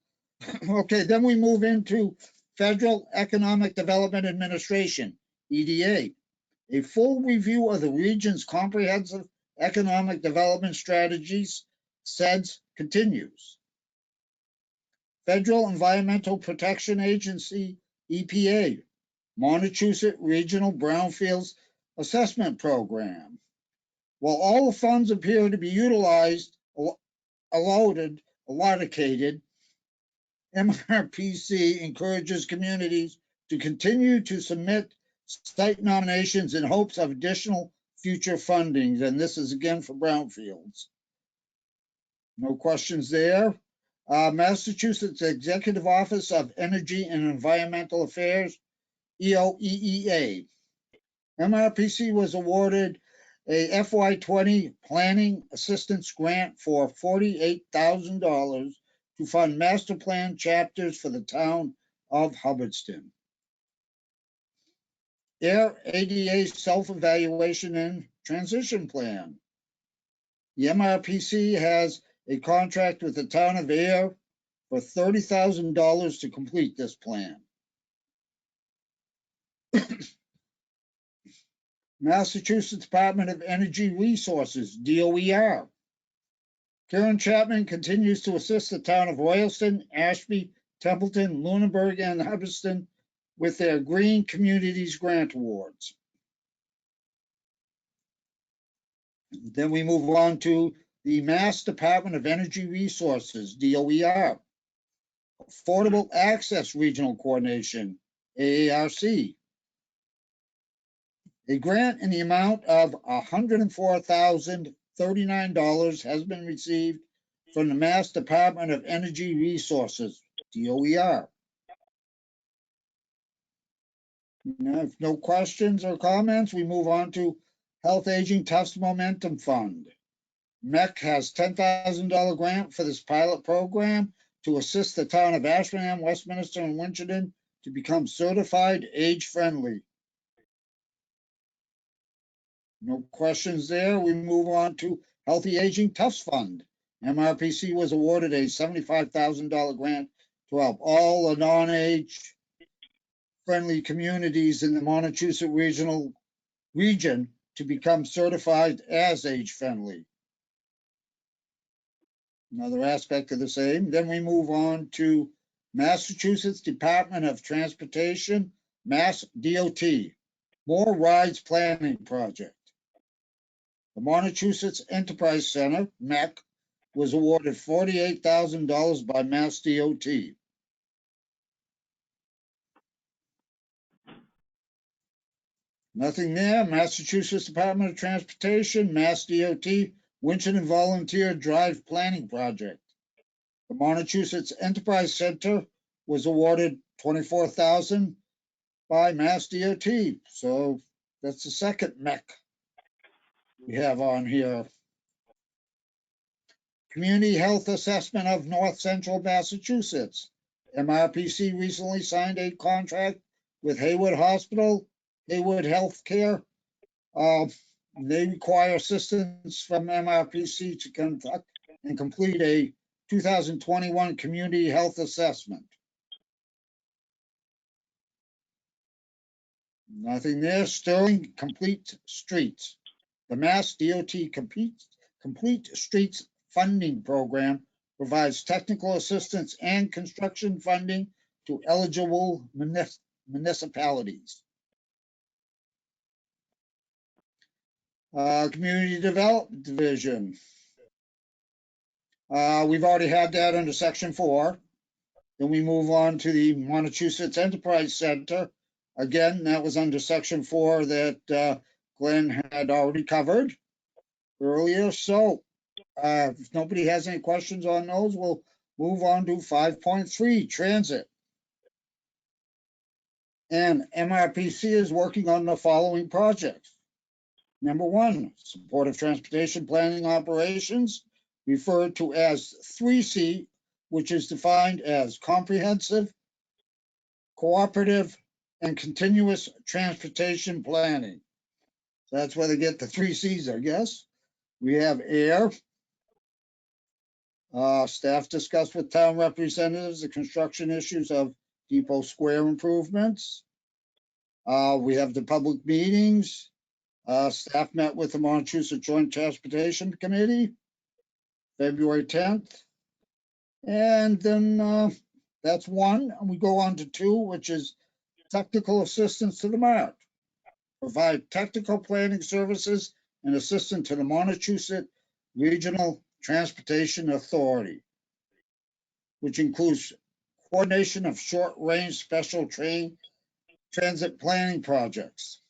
Okay, then we move into Federal Economic Development Administration, EDA. A full review of the region's comprehensive economic development strategies, SEDS, continues. Federal Environmental Protection Agency, EPA, Montechusett Regional Brownfields Assessment Program. While all the funds appear to be utilized, allocated, MRPC encourages communities to continue to submit site nominations in hopes of additional future fundings, and this is again for brownfields. No questions there. Massachusetts Executive Office of Energy and Environmental Affairs, EOEEA. MRPC was awarded a FY20 Planning Assistance Grant for $48,000 to fund master plan chapters for the town of Hubbardston. Air ADA Self-Evaluation and Transition Plan. The MRPC has a contract with the town of Air for $30,000 to complete this plan. Massachusetts Department of Energy Resources, DOER. Karen Chapman continues to assist the town of Royalston, Ashby, Templeton, Lunenburg, and Hubbardston with their Green Communities Grant Awards. Then we move on to the Mass Department of Energy Resources, DOER. Affordable Access Regional Coordination, AARC. A grant in the amount of $104,039 has been received from the Mass Department of Energy Resources, DOER. Now, if no questions or comments, we move on to Health Aging Tufts Momentum Fund. MEC has $10,000 grant for this pilot program to assist the town of Ashburnham, Westminster, and Winchendon to become certified age-friendly. No questions there. We move on to Healthy Aging Tufts Fund. MRPC was awarded a $75,000 grant to help all the non-age friendly communities in the Montechusett region to become certified as age-friendly. Another aspect of the same. Then we move on to Massachusetts Department of Transportation, Mass DOT, More Rides Planning Project. The Montechusett Enterprise Center, MEC, was awarded $48,000 by Mass DOT. Nothing there. Massachusetts Department of Transportation, Mass DOT, Winchendon Volunteer Drive Planning Project. The Montechusett Enterprise Center was awarded $24,000 by Mass DOT. So that's the second MEC we have on here. Community Health Assessment of North Central Massachusetts. MRPC recently signed a contract with Haywood Hospital, Haywood Healthcare. They require assistance from MRPC to conduct and complete a 2021 community health assessment. Nothing there. Sterling Complete Streets. The Mass DOT Complete Streets Funding Program provides technical assistance and construction funding to eligible municipalities. Community Development Division. We've already had that under Section 4. Then we move on to the Massachusetts Enterprise Center. Again, that was under section 4 that Glenn had already covered earlier. So if nobody has any questions on those, we'll move on to 5.3, transit. And MRPC is working on the following projects. Number 1, supportive transportation planning operations, referred to as 3C, which is defined as comprehensive, cooperative, and continuous transportation planning. So that's where they get the 3 Cs, I guess. We have air. Staff discussed with town representatives the construction issues of Depot Square improvements. We have the public meetings. Staff met with the Massachusetts Joint Transportation Committee, February 10th. And then that's 1. And we go on to 2, which is technical assistance to the MART. Provide technical planning services and assistance to the Massachusetts Regional Transportation Authority, which includes coordination of short-range special train transit planning projects.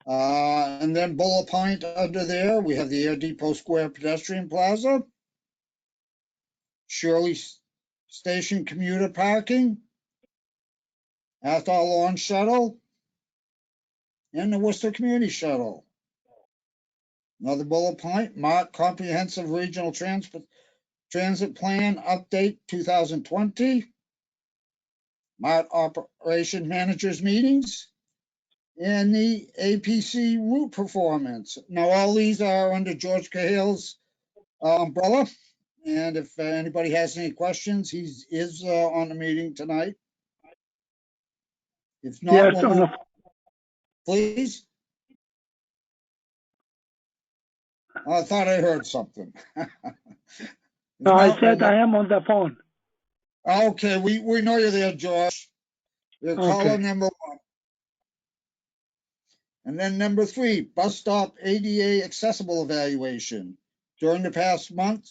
And then bullet point under there, we have the Air Depot Square Pedestrian Plaza, Shirley Station commuter parking, Athol Lawn Shuttle, and the Worcester Community Shuttle. Another bullet point, MART Comprehensive Regional Transit Plan Update 2020, MART Operation Managers Meetings, and the APC route performance. Now, all these are under George Cahill's umbrella. And if anybody has any questions, he is on the meeting tonight. If not, Yes, we'll move. Please. I thought I heard something. No, I said I am on the phone. Okay, we know you're there, George. You're caller Okay. number 1. And then number 3, bus stop ADA accessible evaluation. During the past month,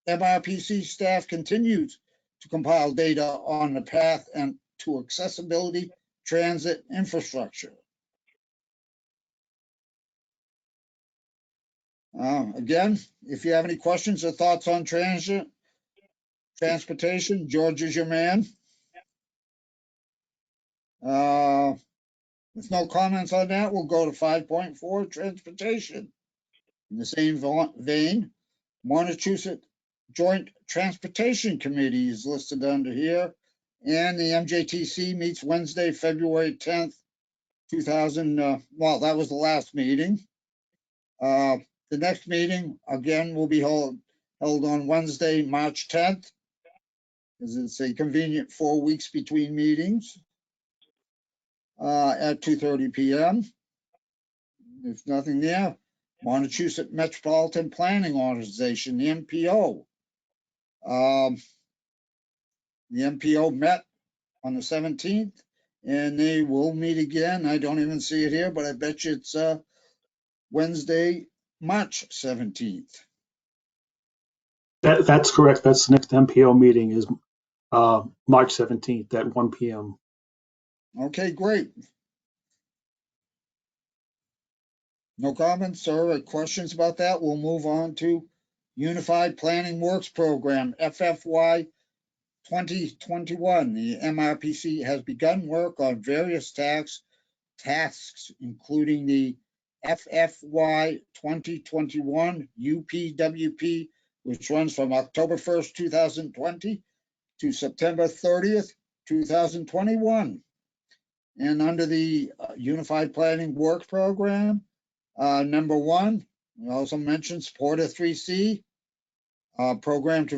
MRPC staff continues to compile data on the path and to accessibility transit infrastructure. Again, if you have any questions or thoughts on transportation, George is your man. With no comments on that, we'll go to 5.4, transportation. In the same vein, Massachusetts Joint Transportation Committee is listed under here, and the MJTC meets Wednesday, February 10th, 2000. Well, that was the last meeting. The next meeting, again, will be held on Wednesday, March 10th, as it's a convenient 4 weeks between meetings at 2:30 p.m. If nothing there, Massachusetts Metropolitan Planning Organization, the MPO. The MPO met on the 17th, and they will meet again. I don't even see it here, but I bet you it's Wednesday, March 17th. That's correct. That's the next MPO meeting is March 17th at 1 p.m. Okay, great. No comments or questions about that. We'll move on to Unified Planning Works Program, FFY 2021. The MRPC has begun work on various tasks, including the FFY 2021 UPWP, which runs from October 1st, 2020 to September 30th, 2021. And under the Unified Planning Work Program, number 1, we also mentioned Supportive 3C, program to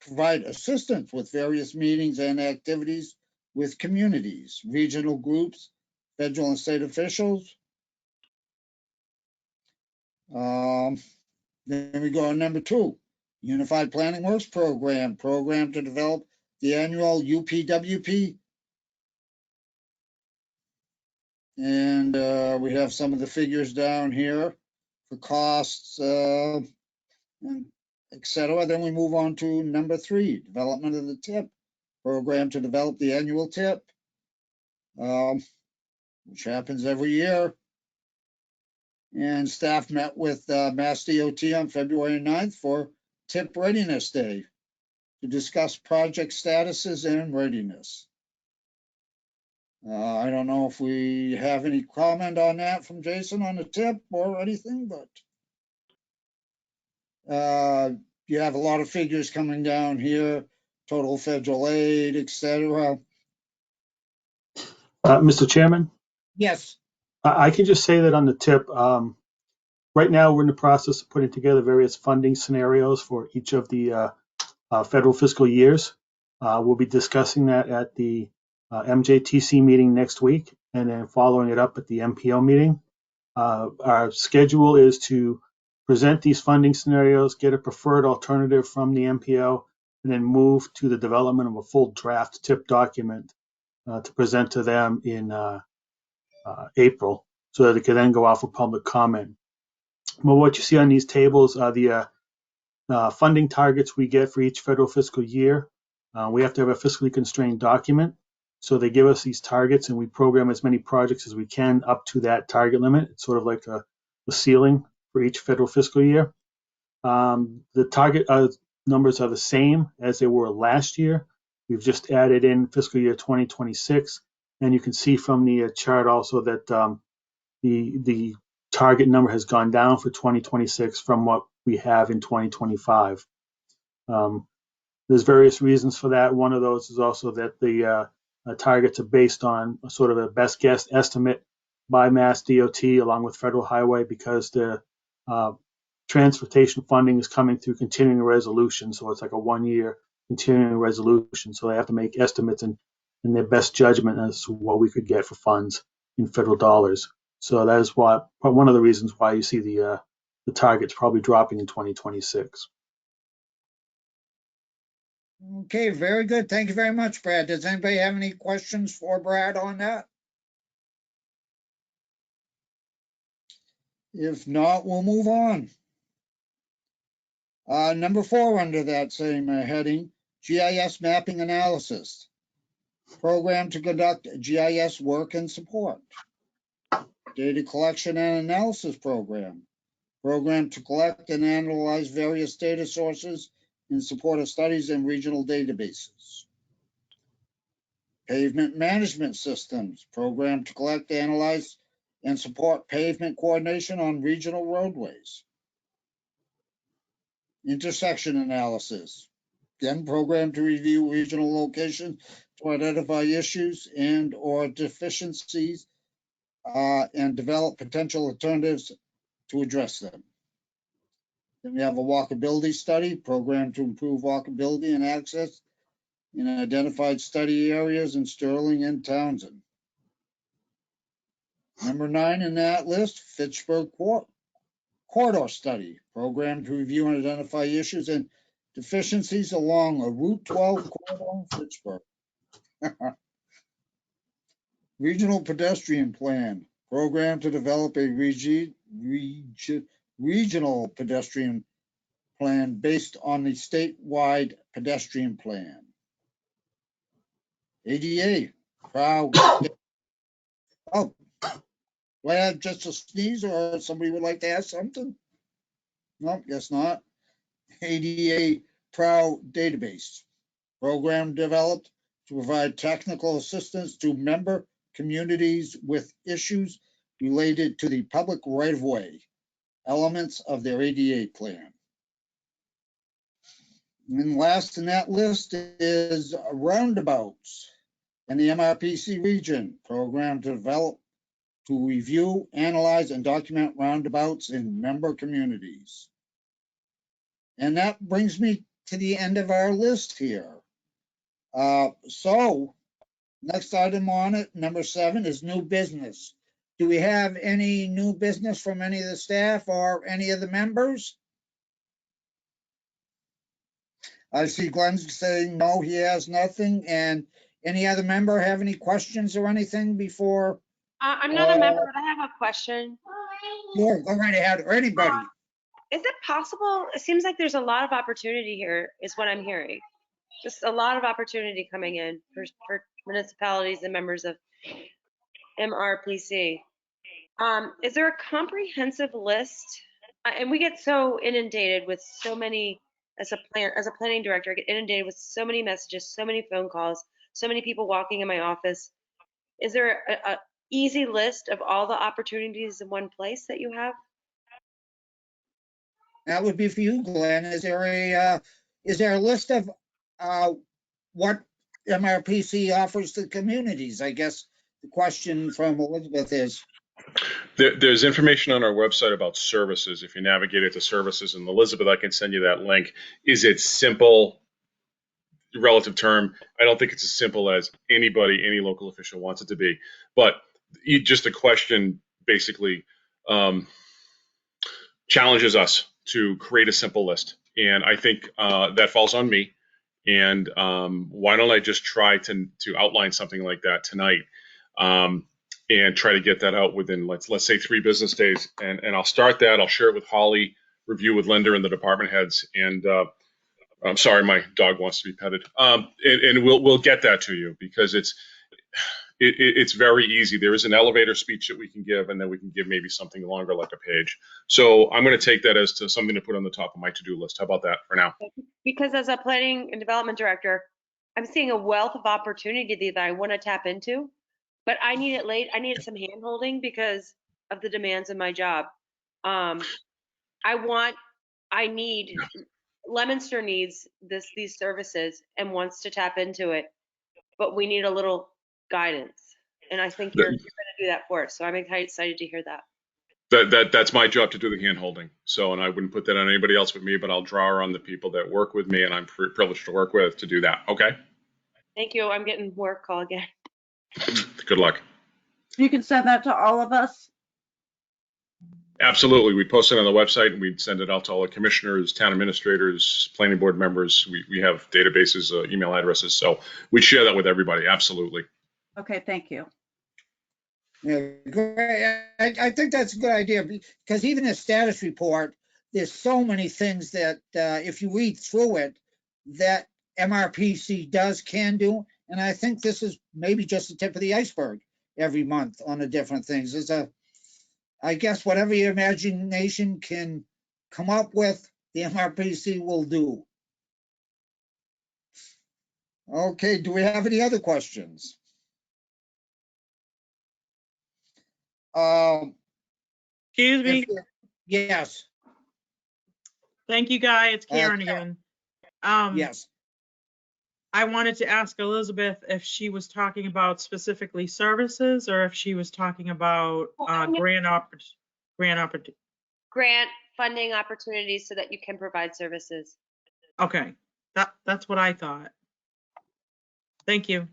provide assistance with various meetings and activities with communities, regional groups, federal and state officials. Then we go on number 2, Unified Planning Works Program to develop the annual UPWP. And we have some of the figures down here for costs. And et cetera. Then we move on to number 3, development of the TIP, program to develop the annual TIP, which happens every year. And staff met with Mass DOT on February 9th for TIP Readiness Day to discuss project statuses and readiness. I don't know if we have any comment on that from Jason on the TIP or anything, but you have a lot of figures coming down here, total federal aid, et cetera. Mr. Chairman, Yes, I can just say that on the tip, right now we're in the process of putting together various funding scenarios for each of the federal fiscal years. We'll be discussing that at the MJTC meeting next week, and then following it up at the MPO meeting. Our schedule is to present these funding scenarios, get a preferred alternative from the MPO, and then move to the development of a full draft TIP document to present to them in April, so that it can then go out for public comment. Well, what you see on these tables are the funding targets we get for each federal fiscal year. We have to have a fiscally constrained document. So they give us these targets and we program as many projects as we can up to that target limit. It's sort of like a ceiling for each federal fiscal year. The target numbers are the same as they were last year. We've just added in fiscal year 2026. And you can see from the chart also that the target number has gone down for 2026 from what we have in 2025. There's various reasons for that. One of those is also that the targets are based on a sort of a best guess estimate by Mass DOT along with Federal Highway, because the transportation funding is coming through continuing resolution. So it's like a 1-year continuing resolution. So they have to make estimates in their best judgment as to what we could get for funds in federal dollars. So that is one of the reasons why you see the targets probably dropping in 2026. okay, very good. Thank you very much, Brad. Does anybody have any questions for Brad on that? If not, we'll move on. Number 4 under that same heading, GIS mapping analysis. Program to conduct GIS work and support. Data collection and analysis program. Program to collect and analyze various data sources in support of studies in regional databases. Pavement management systems. Program to collect, analyze, and support pavement coordination on regional roadways. Intersection analysis. Again, program to review regional locations to identify issues and or deficiencies and develop potential alternatives to address them. Then we have a walkability study, program to improve walkability and access in identified study areas in Sterling and Townsend. Number 9 in that list, Fitchburg Corridor Study, program to review and identify issues and deficiencies along a Route 12 corridor in Fitchburg. Regional Pedestrian Plan, program to develop a regional pedestrian plan based on the statewide pedestrian plan. ADA, proud. Oh, do I have just a sneeze or somebody would like to ask something? No, guess not. ADA Proud Database, program developed to provide technical assistance to member communities with issues related to the public right-of-way elements of their ADA plan. And last in that list is roundabouts and the MRPC region, program to develop to review, analyze, and document roundabouts in member communities. And that brings me to the end of our list here. So next item on it, number 7, is new business. Do we have any new business from any of the staff or any of the members? I see Glenn saying no, he has nothing. And any other member have any questions or anything before? I'm not a member, but I have a question. Sure, go right ahead, or anybody. Is it possible? It seems like there's a lot of opportunity here, is what I'm hearing. Just a lot of opportunity coming in for municipalities and members of MRPC. Is there a comprehensive list? And we get so inundated with so many, as a planning director, I get inundated with so many messages, so many phone calls, so many people walking in my office. Is there a easy list of all the opportunities in one place that you have? That would be for you, Glenn. Is there a list of what MRPC offers to communities? I guess the question from Elizabeth is. There's information on our website about services. If you navigate it to services, and Elizabeth, I can send you that link. Is it simple? Relative term. I don't think it's as simple as any local official wants it to be. But just a question basically challenges us to create a simple list. And I think that falls on me. And why don't I just try to outline something like that tonight? And try to get that out within, let's say 3 business days. And I'll start that. I'll share it with Holly, review with Linda and the department heads. And I'm sorry, my dog wants to be petted. And we'll get that to you because it's very easy. There is an elevator speech that we can give, and then we can give maybe something longer like a page. So I'm going to take that as to something to put on the top of my to-do list. How about that for now? Because as a planning and development director, I'm seeing a wealth of opportunity that I want to tap into. But I need it late. I need some hand holding because of the demands of my job. Leominster needs these services and wants to tap into it, but we need a little guidance. And I think you're going to do that for us. So I'm excited to hear that. That's my job to do the hand holding. So, and I wouldn't put that on anybody else but me, but I'll draw on the people that work with me and I'm privileged to work with to do that. Okay. Thank you. I'm getting work call again. Good luck. You can send that to all of us. Absolutely. We post it on the website and we'd send it out to all the commissioners, town administrators, planning board members. We have databases, email addresses. So we share that with everybody. Absolutely. Okay, thank you. Yeah, great. I think that's a good idea because even the status report, there's so many things that if you read through it, that MRPC can do. And I think this is maybe just the tip of the iceberg every month on the different things. I guess whatever your imagination can come up with, the MRPC will do. Okay, do we have any other questions? Excuse me. Yes. Thank you, Guy. It's Karen again. Yes. I wanted to ask Elizabeth if she was talking about specifically services or if she was talking about grant funding opportunities so that you can provide services. Okay, that's what I thought. Thank you.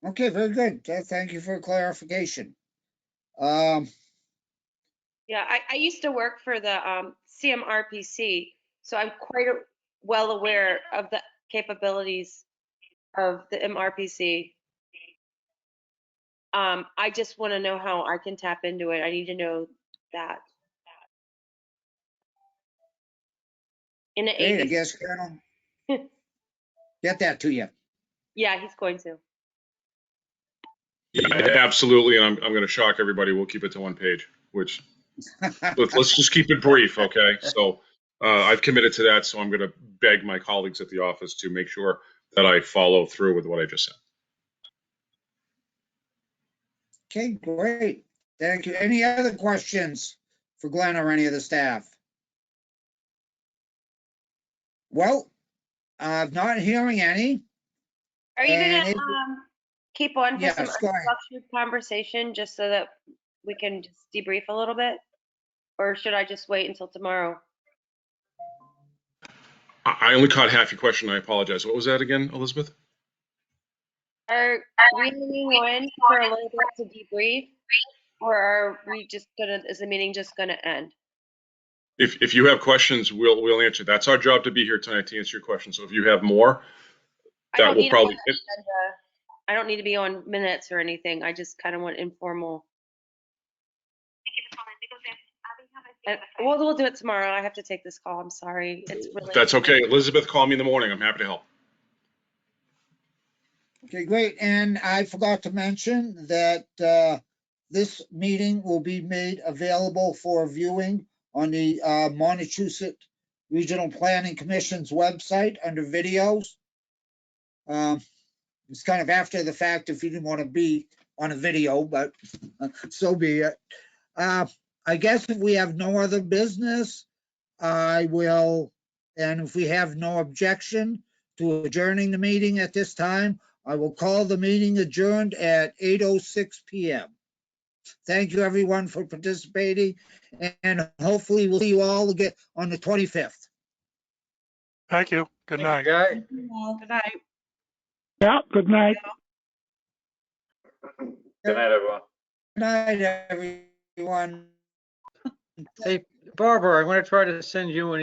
Okay, very good. Thank you for clarification. Yeah, I used to work for the CMRPC, so I'm quite well aware of the capabilities of the MRPC. I just want to know how I can tap into it. I need to know that. Hey, I guess Colonel, get that to you. Yeah, he's going to. Yeah, absolutely. And I'm going to shock everybody. We'll keep it to one page, which let's just keep it brief. Okay. So I've committed to that. So I'm going to beg my colleagues at the office to make sure that I follow through with what I just said. Okay, great. Thank you. Any other questions for Glenn or any of the staff? Well, I'm not hearing any. Are you going to keep on for some unstructured conversation just so that we can just debrief a little bit? Or should I just wait until tomorrow? I only caught half your question. I apologize. What was that again, Elizabeth? Are we moving on for a little bit to debrief? Or are we just is the meeting just gonna end? If you have questions, we'll answer. That's our job to be here tonight to answer your questions. So if you have more, that will probably. I don't need to be on minutes or anything. I just kind of want informal. And we'll do it tomorrow. I have to take this call. I'm sorry. It's really. That's okay. Elizabeth, call me in the morning. I'm happy to help. Okay, great. And I forgot to mention that this meeting will be made available for viewing on the Montechusett Regional Planning Commission's website under videos. It's kind of after the fact if you didn't want to be on a video, but so be it. I guess if we have no other business, I will, and if we have no objection to adjourning the meeting at this time, I will call the meeting adjourned at 8:06 p.m. Thank you, everyone, for participating, and hopefully we'll see you all again on the 25th. Thank you. Good night. Good night. Yeah, good night. Good night, everyone. Good night, everyone. Hey, Barbara, I'm going to try to send you an